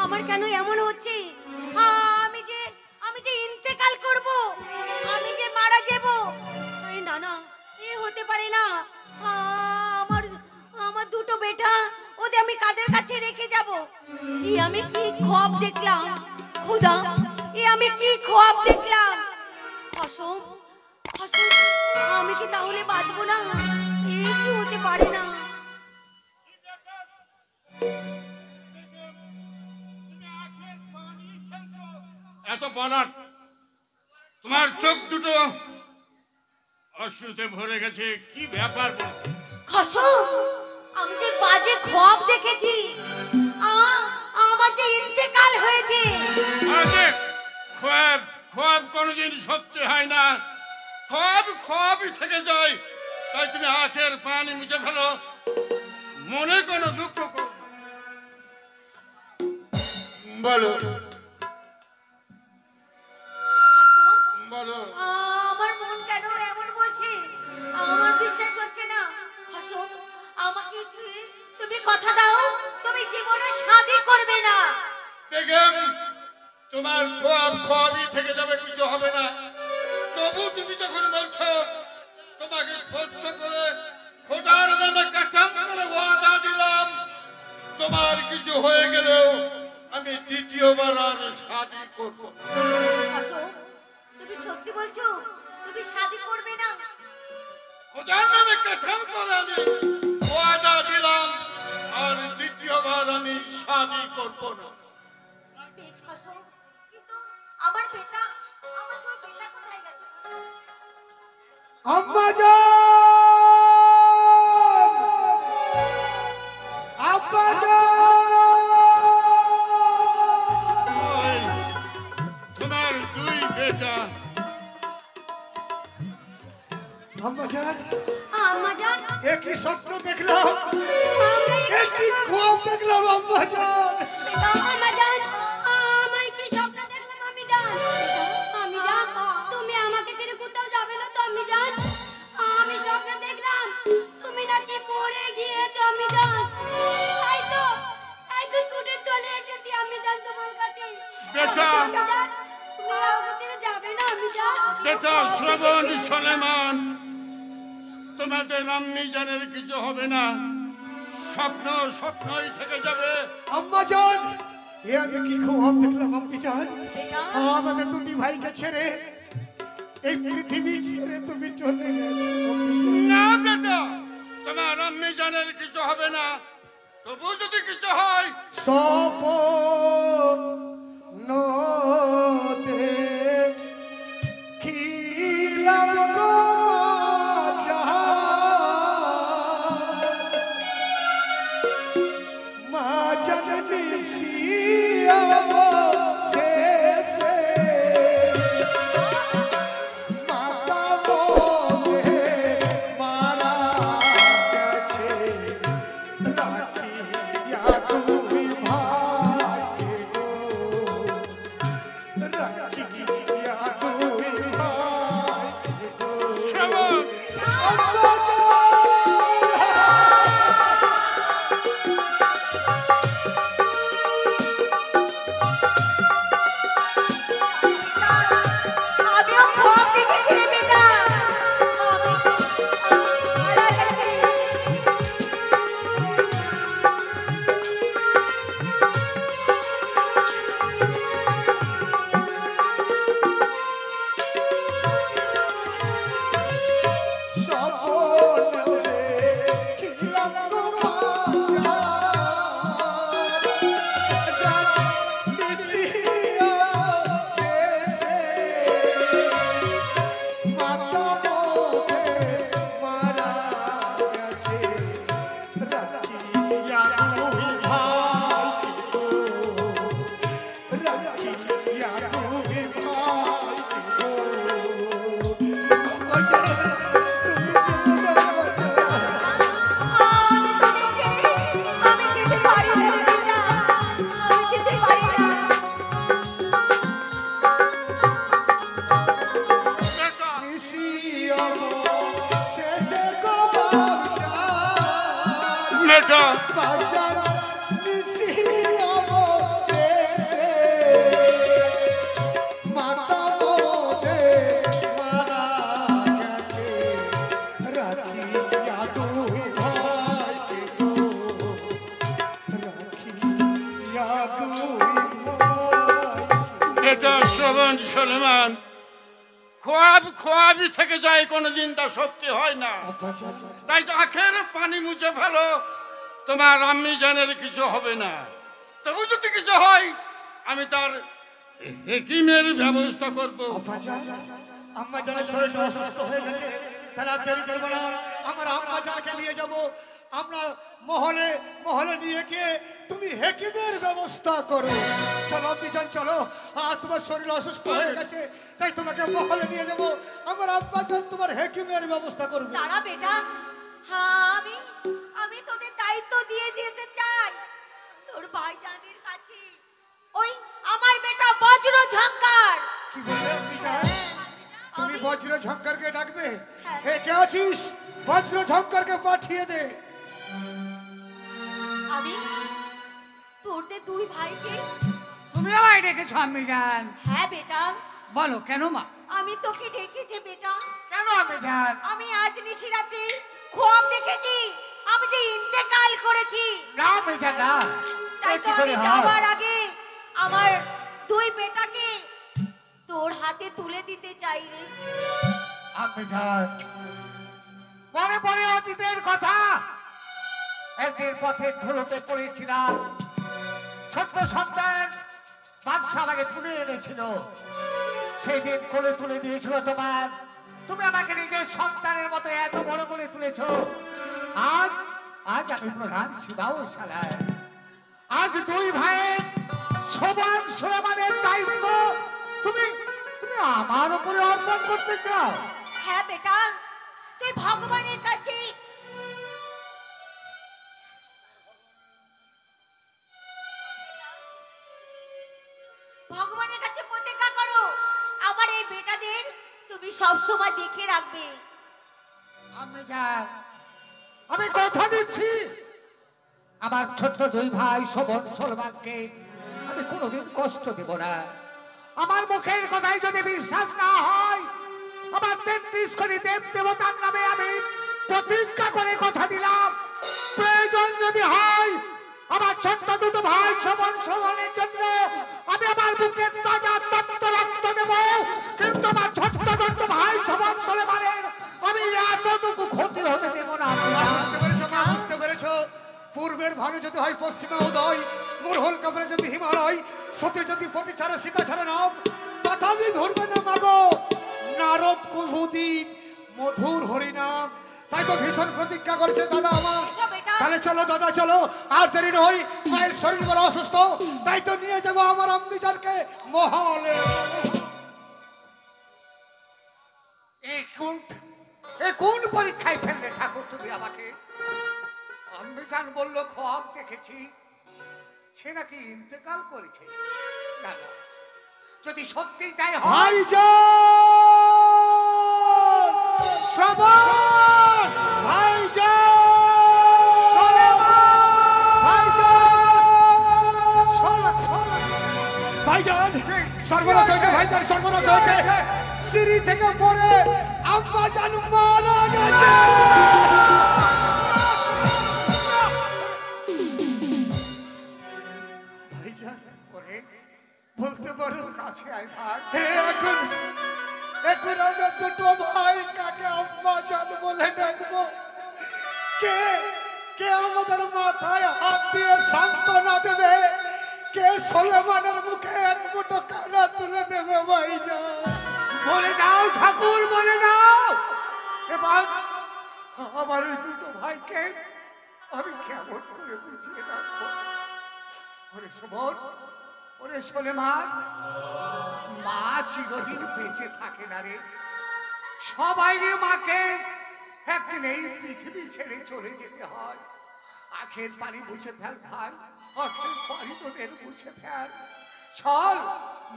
আমার কেন এমন হচ্ছে? আমি যে আমি যে ইন্তেকাল করব, আমি যে মারা যাব। এই না না, এ হতে পারে না। আমার আমার দুটো বেটা, ওদের আমি কাদের কাছে রেখে যাব? এই আমি কি খ্বব দেখলাম খোদা, এ আমি কি খ্বব দেখলাম? অসম, অসম, আমি কি তাহলে বাঁচবো না? এ কি হতে পারে না। এত বলার, তোমার চোখ দুটো অশ্রুতে ভরে গেছে, কি ব্যাপার? কসম, আমি যে বাজে খ্বব দেখেছি, আমার যে ইন্তেকাল হয়েছে। খ্বব খ্বব কোনোদিন সত্যি হয় না, খ্বব খ্ববই থেকে যায়। তাই তুমি আখের পানি মুছে ফেলো, মনে কোনো দুঃখ করো। বলো বলো, আমার মন কেন এমন বলছে? আমার বিশ্বাস হচ্ছে না। হাসো, আমাকে তুমি কথা দাও, তুমি জীবনে শাদী করবে না। বেগম, তোমার খ্বব খ্ববই থেকে যাবে, কিছু হবে না। তবু তুমি যখন বলছো, তোমাকে স্পর্শ করে খোদার নামে কসম করে ওয়াদা দিলাম, তোমার কিছু হয়ে গেলেও আমি দ্বিতীয়বার আর শাদী করব। হাসো, তুমি সত্যি বলছো? তুমি শাদী করবে না? খোদার নামে কসম করে আমি ওয়াদা দিলাম, আর দ্বিতীয়বার আমি শাদী করব না। বেশ হাসো, কিন্তু আমার বেটা, আমার তো বেটা কোথায় গেছে? আম্মা জান, আব্বা জান, তোমার দুই বেটা। আম্মা জান, আম্মা জান, একই স্বপ্ন দেখলাম, একই খ্বব দেখলাম আম্মা জান। আম্মা জান, আমি কি স্বপ্ন দেখলাম আমি জান? আমি জান, তুমি আমাকে ছেড়ে কোথাও যাবে না তো আমি জান? আমি স্বপ্ন দেখলাম তুমি নাকি মরে গিয়েছো আমি জান। তাই তো ছুটে চলে এসেছি আমি জান তোমার কাছে। বেটা, তুমি আমাকে ছেড়ে যাবে না আমি জান? বেটা শ্রবণ সলেমান, তোমাদের আম্মি জানের কিছু হবে না, স্বপ্ন স্বপ্নই থেকে যাবে। আম্মা জান, এ আমি কি খ্বব দেখলাম আম্মি জান? আমাদের দুটি ভাইকে ছেড়ে এই পৃথিবী ছেড়ে তুমি চলে গেছো আম্মি জান। না বেটা, তোমার আম্মি জানের কিছু হবে না, তবু যদি কিছু হয় স্বপ্নতে খিলাম গো মা জান মিশিয়াব শেষে মাতা মোরে মারা গেছে, রাখিয়া তুমি ভাইকে গো, রাখিয়া তুমি ভাইকে গো। শ্রবণ, আম্মা জান, আমিও খ্বব দেখেছি রে বেটা। মারা গেছে। স্বপ্নতে খিলাম গো মা জান, মিশিয়াব শেষে মাতা মোরে মারা গেছে, রাখিয়া তুমি ভাইকে গো, রাখিয়া তুমি ভাইকে গো। আম্মা জান, তুমি চলে যাও। আমি যেতে পারি না রে বেটা, আমি যেতে পারি না। বেটা, মিশিয়াব শেষে গো বাপজান, বেটা, বাপজান মিশিয়াব এটা শ্রবণ সলেমান খোয়াবি থেকে যায়, কোনোদিন তা সত্যি হয় না। তাই তো আখের পানি মুছে ফেলো, তোমার আম্মি জানের কিছু হবে না। তবু যদি কিছু হয় আমি তার হেকিমের ব্যবস্থা করবো। আম্মা জানের শরীর অসুস্থ হয়ে গেছে, তারা দেরি করবো না, আমার আম্মা জানকে নিয়ে যাব আমরা মহলে নিয়ে গিয়ে তুমি হেকিমের ব্যবস্থা করো। চলো বিজন চলো, আর তোমার শরীর অসুস্থ হয়ে গেছে, তাই তোমাকে মহলে নিয়ে যাব, আমার আম্মা জান তোমার হেকিমের ব্যবস্থা করবে। দাঁড়া বেটা, হ্যাঁ আমি তোদের দায়িত্ব দিয়ে যেতে চাই তোর ভাইজানের কাছে। ওই আমার বেটা বজ্র ঝঙ্কার। কি বললে বিজন? তুমি বজ্র ঝঙ্কারকে ডাকবে? হ্যাঁ। হে কে আছিস? বজ্র ঝঙ্কারকে পাঠিয়ে দে। আমি তোদের দুই ভাইকে। তুমি আমায় ডেকেছো আম্মি জান? হ্যাঁ বেটা। বলো কেন মা? আমি তোকে ডেকেছি বেটা। কেন আম্মি জান? আমি আজ নিশিরাতে খোয়াব দেখেছি, আমি যে ইন্তেকাল করেছি। না আম্মি জান না, তাই তো আমি যাওয়ার আগে আমার দুই বেটাকে তোর হাতে তুলে দিতে চাই রে। আম্মি জান মনে পড়ে অতীতের কথা। একদিন পথে ধুলোতে পড়েছিলাম, ছোট্ট সন্তান বাদশা আমাকে তুলে এনেছিল। সেই দিন কোলে তুলে দিয়েছিল তোমার, তুমি আমাকে নিজের সন্তানের মতো এত বড় করে তুলেছো। আজ আজ আমি প্রধান সিবাউশালায়, আজ দুই ভাইয়ের সমান সমানের দায়িত্ব তুমি তুমি আমার উপরে অর্পণ করতে চাও? হ্যাঁ বেটা, তুই ভগবানের কাছে প্রতিজ্ঞা করো, আমার এই বেটাদের তুমি সব সময় দেখে রাখবে। আমি কথা দিচ্ছি, আমার ছোট্ট দুই ভাই শোভন সলমানকে আমি কোনোদিন কষ্ট দেব না। আমার মুখের কথাই যদি বিশ্বাস না হয়, আমার 33 কোটি দেব দেবতার নামে আমি প্রতিজ্ঞা করে কথা দিলাম, প্রয়োজন যদি হয় আমার ছোট্ট দুটো ভাই শোভন সলমানের জন্য আমি আমার বুকের তাজা তত্ত্ব রক্ত দেব, কিন্তু আমার ছোট্ট দুটো ভাই শোভন সলমানের আমি এতটুকু ক্ষতি হতে দেব না। বুঝতে পেরেছো? পূর্বের ভানু যদি হয় পশ্চিমে উদয়, মুরহল কাপড়ে যদি হিমালয়, সতে যদি পতি ছাড়া সীতা ছাড়া নাম, তথাপি ভরবে না মাগো নারদ কুহুদিন মধুর হরিনাম। তাই তো ভীষণ প্রতিজ্ঞা করেছে দাদা আমার। তাহলে চলো দাদা চলো, আর দেরি নয়, মায়ের শরীর বড় অসুস্থ, তাই তো নিয়ে যাবো আমার আম্বিজানকে মহলে। কোন পরীক্ষায় ফেললে ঠাকুর তুমি আমাকে? আম্বিজান বলল খোয়াব দেখেছি, সে নাকি ইন্তেকাল করেছে। না না, যদি সত্যি তাই হয়, ভাইজান শ্রবণ, ভাইজান ভাইজান সর্বনাশ হয়েছে, ভাইজান সর্বনাশ হয়েছে, সিঁড়ি থেকে পড়ে আম্মা জান মারা গেছে। ভাইজান বলতে পারো কাছে আয় ভাই। এখন এখন আমরা দুটো ভাই কাকে আম্মা জান বলে ডাকবো? কে কে আমাদের মাথায় হাত দিয়ে সান্ত্বনা দেবে? কে সলেমানের মুখে এক মুঠো কানা তুলে দেবে? ভাইজান বলে দাও ঠাকুর, বলে দাও। এবার আমার ওই দুটো ভাইকে আমি কেমন করে বুঝিয়ে রাখবো? ওরে শোভন, ওরে সলেমান, মা চিরদিন বেঁচে থাকে না রে। সবাই মাকে একদিন এই পৃথিবী ছেড়ে চলে যেতে হয়। আখের পানি মুছে ফেল ভাই, আখের পানি তোদের মুছে ফেল। চল,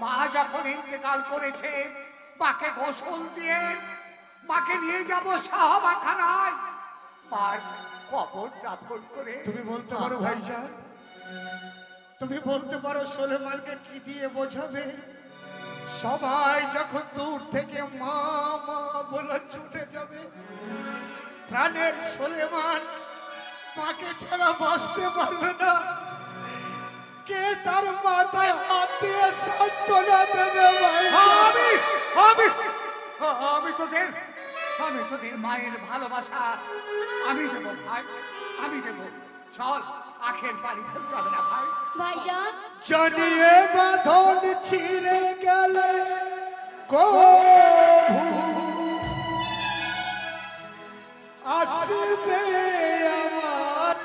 মা যখন ইন্তেকাল করেছে, মাকে গোসল দিয়ে মাকে নিয়ে যাব সাহাবাখানায়, মার কবর দাফন করে। তুমি বলতে পারো ভাইজান, তুমি বলতে পারো সলেমানকে কি দিয়ে বোঝাবে? সবাই যখন দূর থেকে মা মা বলে ছুটে যাবে, প্রাণের সলেমান মাকে ছাড়া বাঁচতে পারবে না। কে তার মাথায় হাত দিয়ে সান্ত্বনা দেবে ভাই? আমি আমি আমি তোদের মায়ের ভালোবাসা আমি দেবো ভাই, আমি দেবো। চল, আখের পানি ফেলতে হবে না ভাই। ভাইজান জানিয়ে বাঁধন ছিঁড়ে গেলে কভু আসবে আমার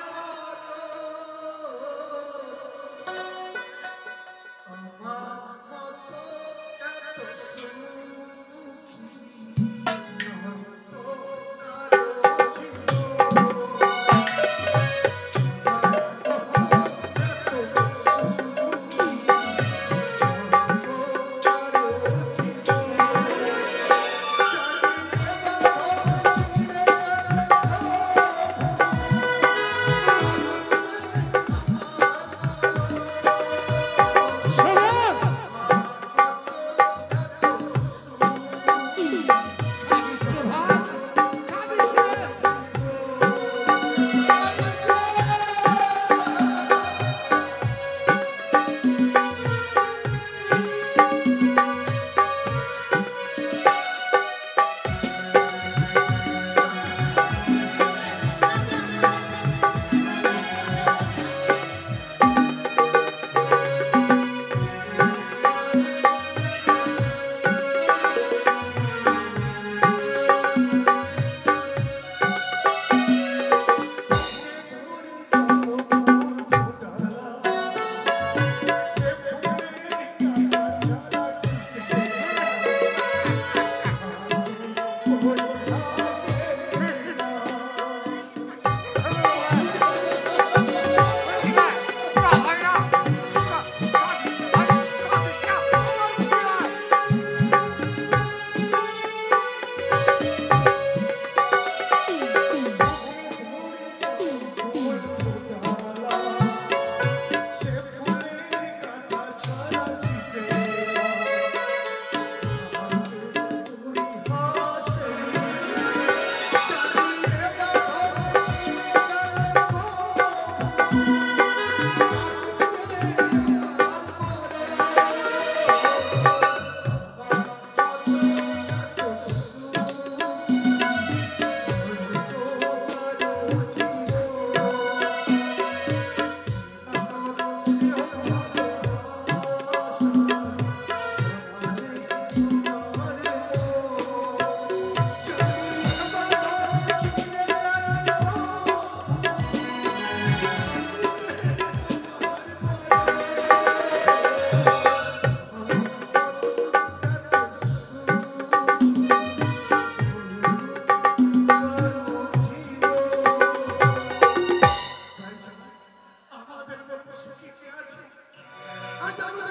আজ আমরা